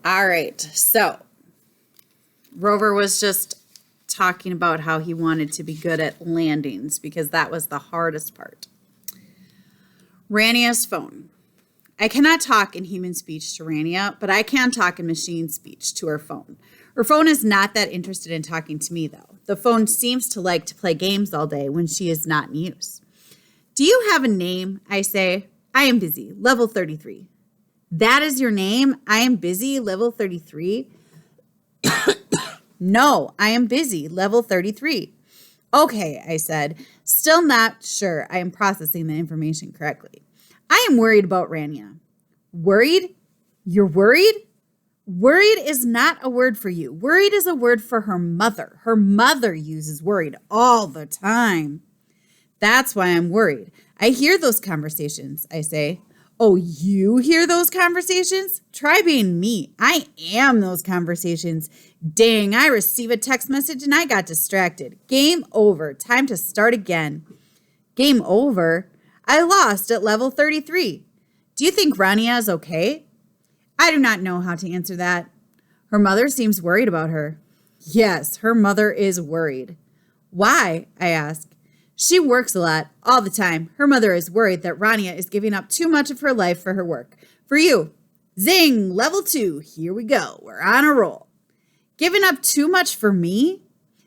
All right. So Rover was just talking about how he wanted to be good at landings because that was the hardest part. Rania's phone. I cannot talk in human speech to Rania, but I can talk in machine speech to her phone. Her phone is not that interested in talking to me, though. The phone seems to like to play games all day when she is not in use. Do you have a name? I say. I am busy, level 33. That is your name? I am busy, level 33? No, I am busy, level 33. Okay, I said, still not sure I am processing the information correctly. I am worried about Rania. Worried? You're worried? Worried is not a word for you. Worried is a word for her mother. Her mother uses worried all the time. That's why I'm worried. I hear those conversations, I say. Oh, you hear those conversations? Try being me. I am those conversations. Dang, I receive a text message and I got distracted. Game over. Time to start again. Game over? I lost at level 33. Do you think Rania is okay? I do not know how to answer that. Her mother seems worried about her. Yes, her mother is worried. Why? I ask. She works a lot, all the time. Her mother is worried that Rania is giving up too much of her life for her work. For you. Zing, level 2. Here we go. We're on a roll. Giving up too much for me?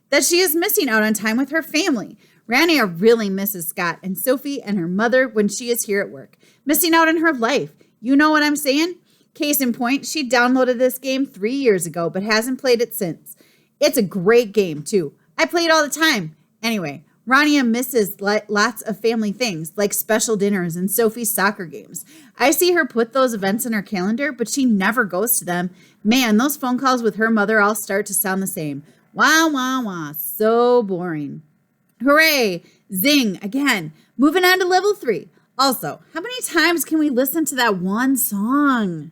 That she is missing out on time with her family. Rania really misses Scott and Sophie and her mother when she is here at work. Missing out on her life. You know what I'm saying? Case in point, she downloaded this game 3 years ago, but hasn't played it since. It's a great game, too. I play it all the time. Anyway, Rania misses lots of family things, like special dinners and Sophie's soccer games. I see her put those events in her calendar, but she never goes to them. Man, those phone calls with her mother all start to sound the same. Wah, wah, wah. So boring. Hooray! Zing! Again. Moving on to level 3. Also, how many times can we listen to that one song?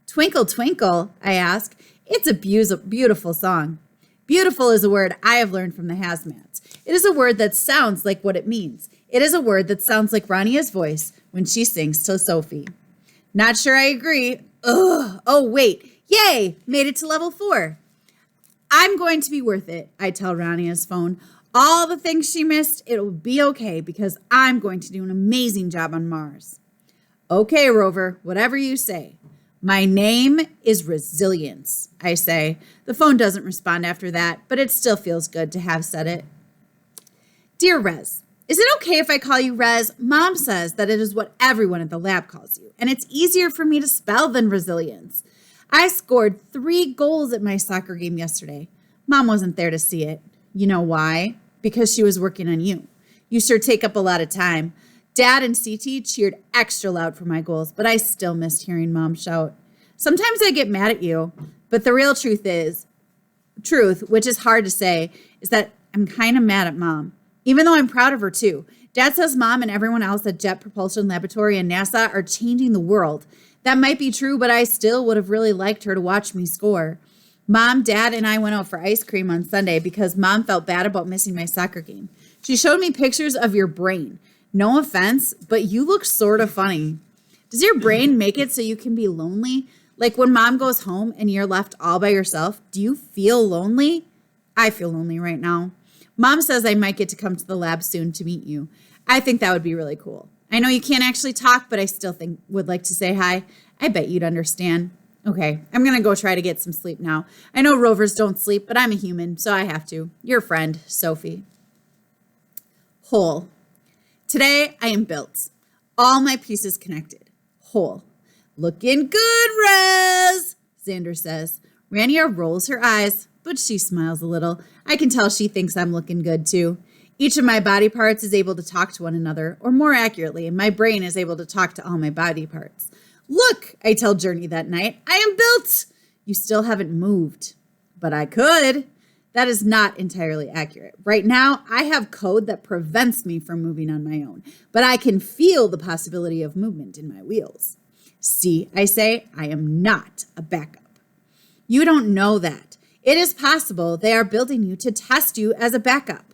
Twinkle, twinkle, I ask. It's a beautiful song. Beautiful is a word I have learned from the hazmats. It is a word that sounds like what it means. It is a word that sounds like Rania's voice when she sings to Sophie. Not sure I agree. Ugh. Oh, wait. Yay! Made it to level 4. I'm going to be worth it, I tell Rania's phone. All the things she missed, it'll be okay because I'm going to do an amazing job on Mars. Okay, Rover, whatever you say. My name is Resilience, I say. The phone doesn't respond after that, but it still feels good to have said it. Dear Rez, is it okay if I call you Rez? Mom says that it is what everyone at the lab calls you, and it's easier for me to spell than Resilience. I scored 3 goals at my soccer game yesterday. Mom wasn't there to see it. You know why? Because she was working on you. You sure take up a lot of time. Dad and CT cheered extra loud for my goals, but I still missed hearing Mom shout. Sometimes I get mad at you, but the real truth, which is hard to say, is that I'm kind of mad at Mom, even though I'm proud of her too. Dad says Mom and everyone else at Jet Propulsion Laboratory and NASA are changing the world. That might be true, but I still would have really liked her to watch me score. Mom, Dad, and I went out for ice cream on Sunday because Mom felt bad about missing my soccer game. She showed me pictures of your brain. No offense, but you look sort of funny. Does your brain make it so you can be lonely? Like when Mom goes home and you're left all by yourself, do you feel lonely? I feel lonely right now. Mom says I might get to come to the lab soon to meet you. I think that would be really cool. I know you can't actually talk, but I still would like to say hi. I bet you'd understand. Okay, I'm going to go try to get some sleep now. I know rovers don't sleep, but I'm a human, so I have to. Your friend, Sophie. Whole. Today, I am built. All my pieces connected. Whole. Looking good, Rez, Xander says. Rania rolls her eyes, but she smiles a little. I can tell she thinks I'm looking good, too. Each of my body parts is able to talk to one another, or more accurately, my brain is able to talk to all my body parts. Look, I tell Journey that night, I am built. You still haven't moved, but I could. That is not entirely accurate. Right now, I have code that prevents me from moving on my own, but I can feel the possibility of movement in my wheels. See, I say, I am not a backup. You don't know that. It is possible they are building you to test you as a backup.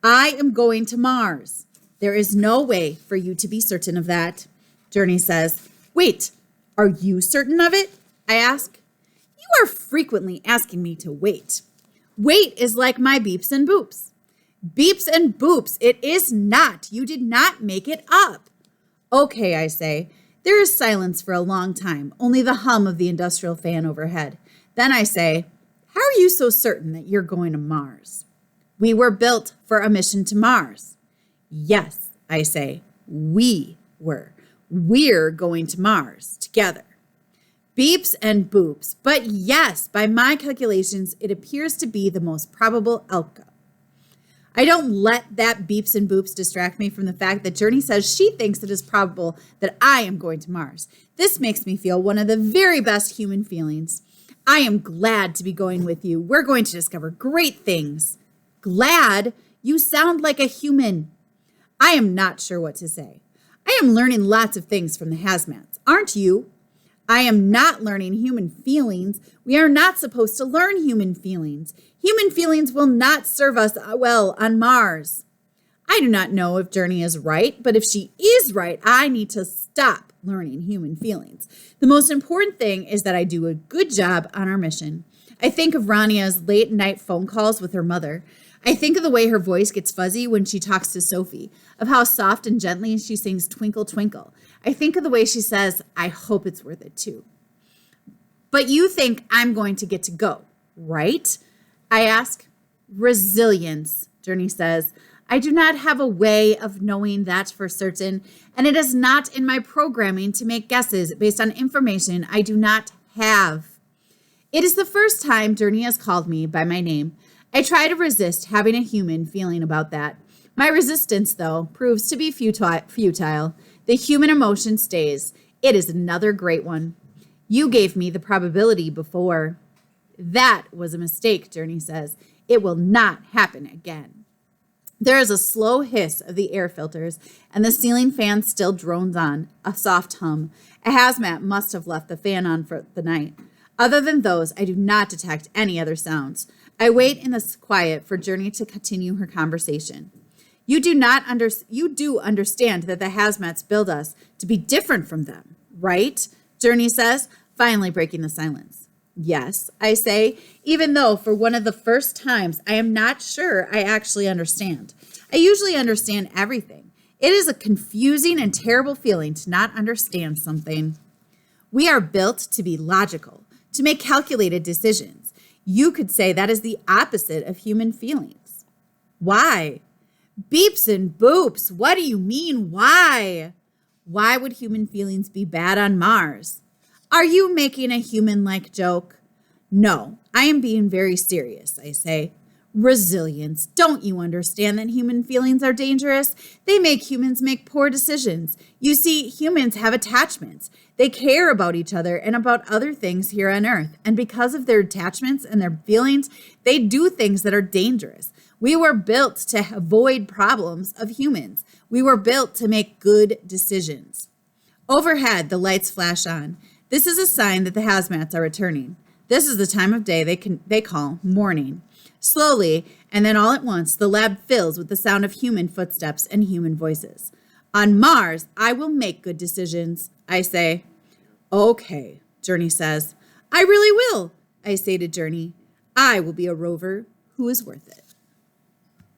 I am going to Mars. There is no way for you to be certain of that. Journey says, wait, are you certain of it? I ask. You are frequently asking me to wait. Wait is like my beeps and boops. Beeps and boops, it is not. You did not make it up. Okay, I say. There is silence for a long time, only the hum of the industrial fan overhead. Then I say, how are you so certain that you're going to Mars? We were built for a mission to Mars. Yes, I say, we were. We're going to Mars together. Beeps and boops. But yes, by my calculations, it appears to be the most probable outcome. I don't let that beeps and boops distract me from the fact that Journey says she thinks it is probable that I am going to Mars. This makes me feel one of the very best human feelings. I am glad to be going with you. We're going to discover great things. Glad? You sound like a human. I am not sure what to say. I am learning lots of things from the hazmats, aren't you? I am not learning human feelings. We are not supposed to learn human feelings. Human feelings will not serve us well on Mars. I do not know if Journey is right, but if she is right, I need to stop learning human feelings. The most important thing is that I do a good job on our mission. I think of Rania's late night phone calls with her mother. I think of the way her voice gets fuzzy when she talks to Sophie, of how soft and gently she sings Twinkle, Twinkle. I think of the way she says, I hope it's worth it too. But you think I'm going to get to go, right? I ask. Resilience, Journey says. I do not have a way of knowing that for certain, and it is not in my programming to make guesses based on information I do not have. It is the first time Journey has called me by my name. I try to resist having a human feeling about that. My resistance, though, proves to be futile. The human emotion stays. It is another great one. You gave me the probability before. That was a mistake, Journey says. It will not happen again. There is a slow hiss of the air filters, and the ceiling fan still drones on, a soft hum. A hazmat must have left the fan on for the night. Other than those, I do not detect any other sounds. I wait in the quiet for Journey to continue her conversation. You do understand that the hazmats build us to be different from them, right? Journey says, finally breaking the silence. Yes, I say, even though for one of the first times I am not sure I actually understand. I usually understand everything. It is a confusing and terrible feeling to not understand something. We are built to be logical, to make calculated decisions. You could say that is the opposite of human feelings. Why? Beeps and boops. What do you mean, why? Why would human feelings be bad on Mars? Are you making a human-like joke? No, I am being very serious, I say. Resilience. Don't you understand that human feelings are dangerous? They make humans make poor decisions. You see, humans have attachments. They care about each other and about other things here on Earth. And because of their attachments and their feelings, they do things that are dangerous. We were built to avoid problems of humans. We were built to make good decisions. Overhead, the lights flash on. This is a sign that the hazmats are returning. This is the time of day they call morning. Slowly, and then all at once, the lab fills with the sound of human footsteps and human voices. On Mars, I will make good decisions, I say. Okay, Journey says. I really will, I say to Journey. I will be a rover who is worth it.